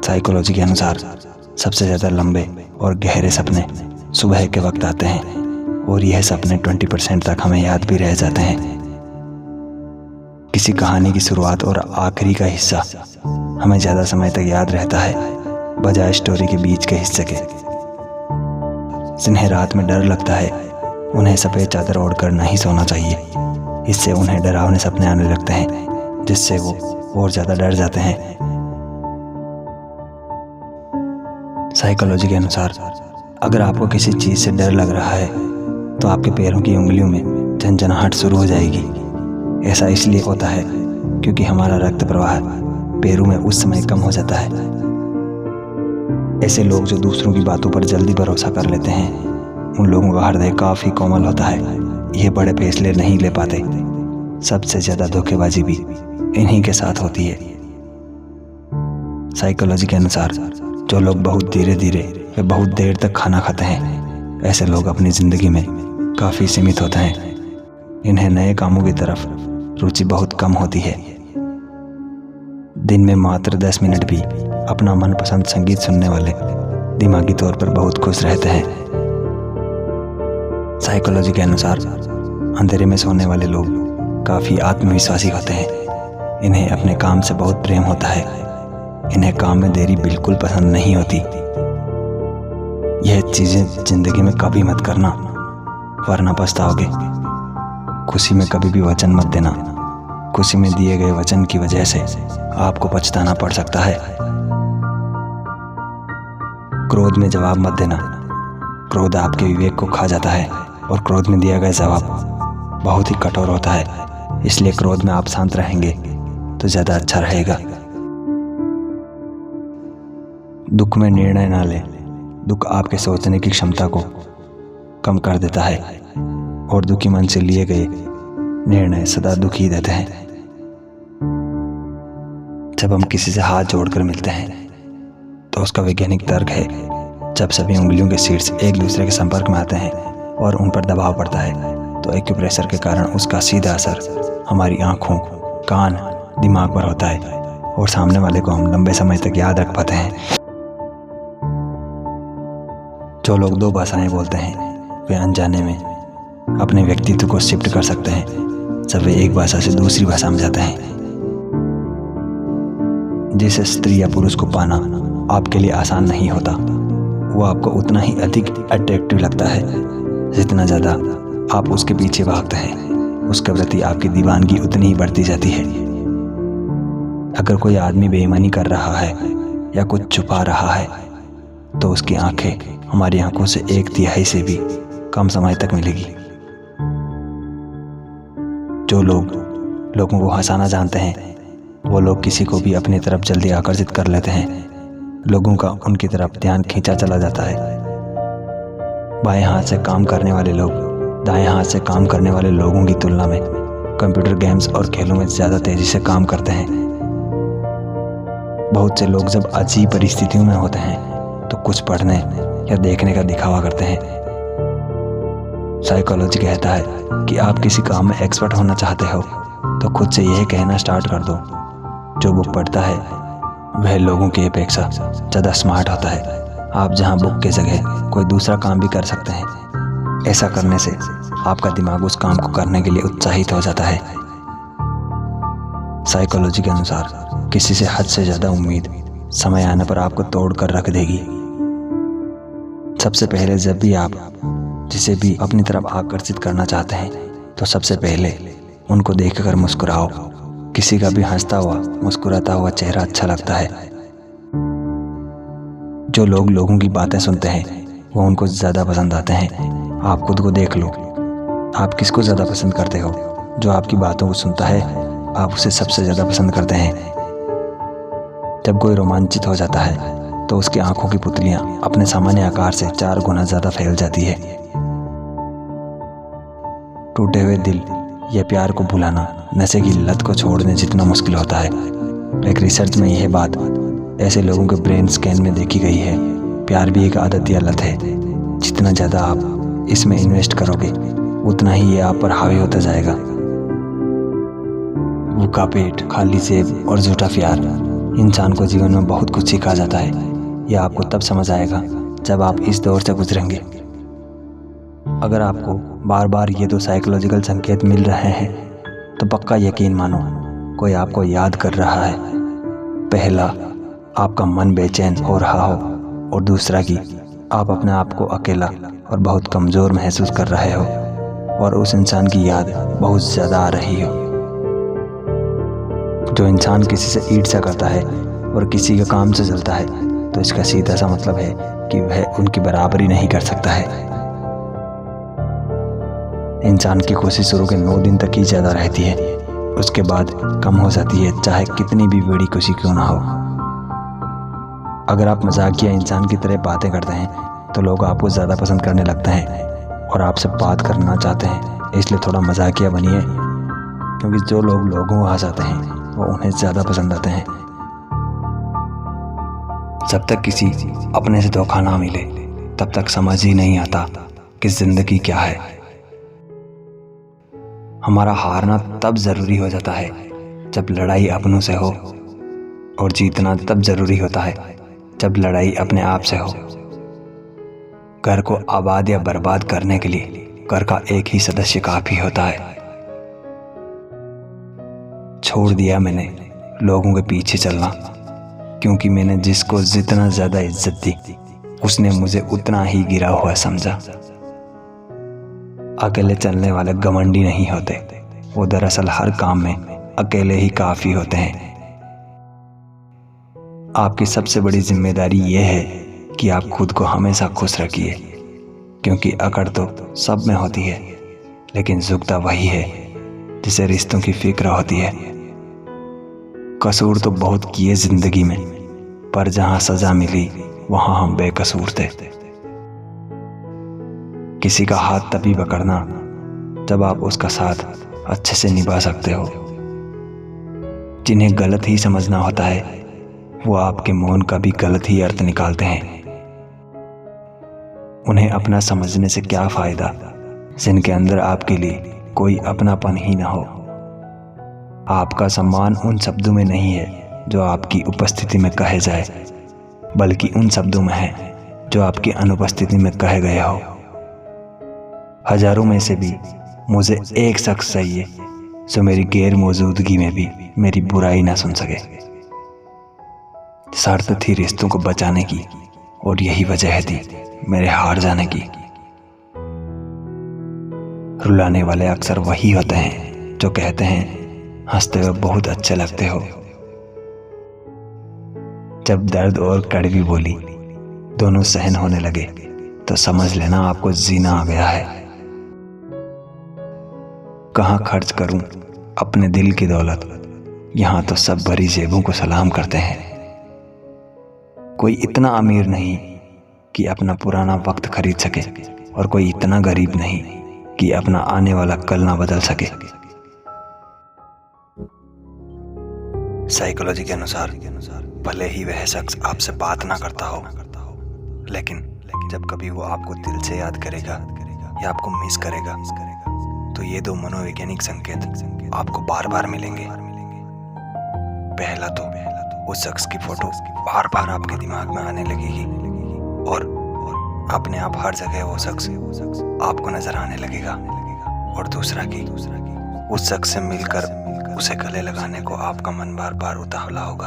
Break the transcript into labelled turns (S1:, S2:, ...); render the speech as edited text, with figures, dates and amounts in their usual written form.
S1: Psychology के अनुसार सबसे ज़्यादा लंबे और गहरे सपने सुबह के वक्त आते हैं और यह सपने 20% तक हमें याद भी रह जाते हैं। किसी कहानी की शुरुआत और आखिरी का हिस्सा हमें ज़्यादा समय तक याद रहता है बजाय स्टोरी के बीच के हिस्से के। जिन्हें रात में डर लगता है उन्हें सफ़ेद चादर ओढ़कर नहीं सोना चाहिए, इससे उन्हें डरावने सपने आने लगते हैं जिससे वो और ज़्यादा डर जाते हैं। साइकोलॉजी के अनुसार अगर आपको किसी चीज़ से डर लग रहा है तो आपके पैरों की उंगलियों में झंझनाहट शुरू हो जाएगी। ऐसा इसलिए होता है क्योंकि हमारा रक्त प्रवाह पैरों में उस समय कम हो जाता है। ऐसे लोग जो दूसरों की बातों पर जल्दी भरोसा कर लेते हैं उन लोगों का हृदय काफ़ी कोमल होता है, ये बड़े फैसले नहीं ले पाते। सबसे ज़्यादा धोखेबाजी भी इन्हीं के साथ होती है। साइकोलॉजी के अनुसार जो लोग बहुत धीरे धीरे व बहुत देर तक खाना खाते हैं ऐसे लोग अपनी ज़िंदगी में काफ़ी सीमित होते हैं। इन्हें नए कामों की तरफ रुचि बहुत कम होती है। दिन में मात्र 10 मिनट भी अपना मनपसंद संगीत सुनने वाले दिमागी तौर पर बहुत खुश रहते हैं। साइकोलॉजी के अनुसार अंधेरे में सोने वाले लोग काफ़ी आत्मविश्वासी होते हैं। इन्हें अपने काम से बहुत प्रेम होता है। इन्हें काम में देरी बिल्कुल पसंद नहीं होती। यह चीज़ें ज़िंदगी में कभी मत करना वरना पछताओगे। खुशी में कभी भी वचन मत देना, खुशी में दिए गए वचन की वजह से आपको पछताना पड़ सकता है। क्रोध में जवाब मत देना, क्रोध आपके विवेक को खा जाता है और क्रोध में दिया गया जवाब बहुत ही कठोर होता है। इसलिए क्रोध में आप शांत रहेंगे तो ज़्यादा अच्छा रहेगा। दुख में निर्णय ना लें, दुख आपके सोचने की क्षमता को कम कर देता है और दुखी मन से लिए गए निर्णय सदा दुखी देते हैं। जब हम किसी से हाथ जोड़कर मिलते हैं तो उसका वैज्ञानिक तर्क है जब सभी उंगलियों के शीर्ष एक दूसरे के संपर्क में आते हैं और उन पर दबाव पड़ता है तो एक्यूप्रेशर के कारण उसका सीधा असर हमारी आँखों, कान, दिमाग पर होता है और सामने वाले को हम लंबे समय तक याद रख पाते हैं। जो लोग 2 भाषाएं बोलते हैं वे अनजाने में अपने व्यक्तित्व को शिफ्ट कर सकते हैं जब वे एक भाषा से दूसरी भाषा में जाते हैं। जिस स्त्री या पुरुष को पाना आपके लिए आसान नहीं होता वो आपको उतना ही अधिक अट्रैक्टिव लगता है जितना ज़्यादा आप उसके पीछे भागते हैं। उसके प्रति आपकी दीवानगी उतनी ही बढ़ती जाती है। अगर कोई आदमी बेईमानी कर रहा है या कुछ छुपा रहा है तो उसकी आंखें हमारी आंखों से 1/3 से भी कम समय तक मिलेगी। जो लोग लोगों को हंसाना जानते हैं वो लोग किसी को भी अपनी तरफ जल्दी आकर्षित कर लेते हैं। लोगों का उनकी तरफ ध्यान खींचा चला जाता है। बाएं हाथ से काम करने वाले लोग दाएं हाथ से काम करने वाले लोगों की तुलना में कंप्यूटर गेम्स और खेलों में ज़्यादा तेज़ी से काम करते हैं। बहुत से लोग जब अजीब परिस्थितियों में होते हैं तो कुछ पढ़ने या देखने का दिखावा करते हैं। साइकोलॉजी कहता है कि आप किसी काम में एक्सपर्ट होना चाहते हो तो खुद से यह कहना स्टार्ट कर दो, जो बुक पढ़ता है वह लोगों की अपेक्षा ज़्यादा स्मार्ट होता है। आप जहां बुक की जगह कोई दूसरा काम भी कर सकते हैं। ऐसा करने से आपका दिमाग उस काम को करने के लिए उत्साहित हो जाता है। साइकोलॉजी के अनुसार किसी से हद से ज़्यादा उम्मीद समय आने पर आपको तोड़ कर रख देगी। सबसे पहले जब भी आप जिसे भी अपनी तरफ आकर्षित करना चाहते हैं तो सबसे पहले उनको देखकर मुस्कुराओ। किसी का भी हंसता हुआ मुस्कुराता हुआ चेहरा अच्छा लगता है। जो लोग लोगों की बातें सुनते हैं वो उनको ज़्यादा पसंद आते हैं। आप खुद को देख लो, आप किसको ज़्यादा पसंद करते हो? जो आपकी बातों को सुनता है आप उसे सबसे ज़्यादा पसंद करते हैं। जब कोई रोमांचित हो जाता है तो उसकी आंखों की पुतलियां अपने सामान्य आकार से 4 गुना ज़्यादा फैल जाती है। टूटे हुए दिल या प्यार को भुलाना नशे की लत को छोड़ने जितना मुश्किल होता है। एक रिसर्च में यह बात ऐसे लोगों के ब्रेन स्कैन में देखी गई है। प्यार भी एक आदत या लत है। जितना ज़्यादा आप इसमें इन्वेस्ट करोगे उतना ही ये आप पर हावी होता जाएगा। भूखा पेट, खाली जेब और झूठा प्यार, इंसान को जीवन में बहुत कुछ सिखा जाता है। यह आपको तब समझ आएगा जब आप इस दौर से गुजरेंगे। अगर आपको बार बार ये दो साइकोलॉजिकल संकेत मिल रहे हैं तो पक्का यकीन मानो कोई आपको याद कर रहा है। पहला, आपका मन बेचैन हो रहा हो, और दूसरा कि आप अपने आप को अकेला और बहुत कमज़ोर महसूस कर रहे हो और उस इंसान की याद बहुत ज़्यादा आ रही हो। जो इंसान किसी से ईर्ष्या करता है और किसी के काम से जलता है तो इसका सीधा सा मतलब है कि वह उनकी बराबरी नहीं कर सकता है। इंसान की खुशी शुरू के 9 दिन तक ही ज़्यादा रहती है, उसके बाद कम हो जाती है, चाहे कितनी भी बड़ी खुशी क्यों ना हो। अगर आप मजाकिया इंसान की तरह बातें करते हैं तो लोग आपको ज़्यादा पसंद करने लगते हैं और आपसे बात करना चाहते हैं, इसलिए थोड़ा मजाकिया बनिए, क्योंकि जो लोग लोगों को हंसाते हैं वो उन्हें ज़्यादा पसंद आते हैं। जब तक किसी अपने से धोखा ना मिले तब तक समझ ही नहीं आता कि ज़िंदगी क्या है। हमारा हारना तब ज़रूरी हो जाता है जब लड़ाई अपनों से हो, और जीतना तब ज़रूरी होता है जब लड़ाई अपने आप से हो। घर को आबाद या बर्बाद करने के लिए घर का एक ही सदस्य काफ़ी होता है। छोड़ दिया मैंने लोगों के पीछे चलना, क्योंकि मैंने जिसको जितना ज़्यादा इज्जत दी उसने मुझे उतना ही गिरा हुआ समझा। अकेले चलने वाले घमंडी नहीं होते, वो दरअसल हर काम में अकेले ही काफ़ी होते हैं। आपकी सबसे बड़ी जिम्मेदारी ये है कि आप खुद को हमेशा खुश रखिए, क्योंकि अकड़ तो सब में होती है, लेकिन झुकता वही है जिसे रिश्तों की फिक्र होती है। कसूर तो बहुत किए जिंदगी में, पर जहां सजा मिली वहां हम बेकसूर थे। किसी का हाथ तभी पकड़ना जब आप उसका साथ अच्छे से निभा सकते हो। जिन्हें गलत ही समझना होता है वो आपके मौन का भी गलत ही अर्थ निकालते हैं। उन्हें अपना समझने से क्या फ़ायदा जिनके अंदर आपके लिए कोई अपनापन ही ना हो। आपका सम्मान उन शब्दों में नहीं है जो आपकी उपस्थिति में कहे जाए, बल्कि उन शब्दों में है जो आपकी अनुपस्थिति में कहे गए हो। हजारों में से भी मुझे एक शख्स चाहिए जो मेरी गैर मौजूदगी में भी मेरी बुराई ना सुन सके। शर्त थी रिश्तों को बचाने की, और यही वजह थी मेरे हार जाने की। रुलाने वाले अक्सर वही होते हैं जो कहते हैं हंसते हुए बहुत अच्छे लगते हो। जब दर्द और कड़वी बोली दोनों सहन होने लगे तो समझ लेना आपको जीना आ गया है। कहाँ खर्च करूं अपने दिल की दौलत, यहाँ तो सब भरी जेबों को सलाम करते हैं। कोई इतना अमीर नहीं कि अपना पुराना वक्त खरीद सके, और कोई इतना गरीब नहीं कि अपना आने वाला कल ना बदल सके। साइकोलॉजी के अनुसार भले ही वह शख्स आपसे बात ना करता हो, लेकिन जब कभी वो आपको दिल से याद करेगा या आपको मिस करेगा तो ये दो मनोवैज्ञानिक संकेत आपको बार बार मिलेंगे। पहला तो उस शख्स की फोटो बार बार आपके दिमाग में आने लगेगी, और अपने आप हर जगह वो शख्स आपको नजर आने लगेगा। और दूसरा कि उस शख्स से मिलकर उसे गले लगाने को आपका मन बार बार उतावला होगा।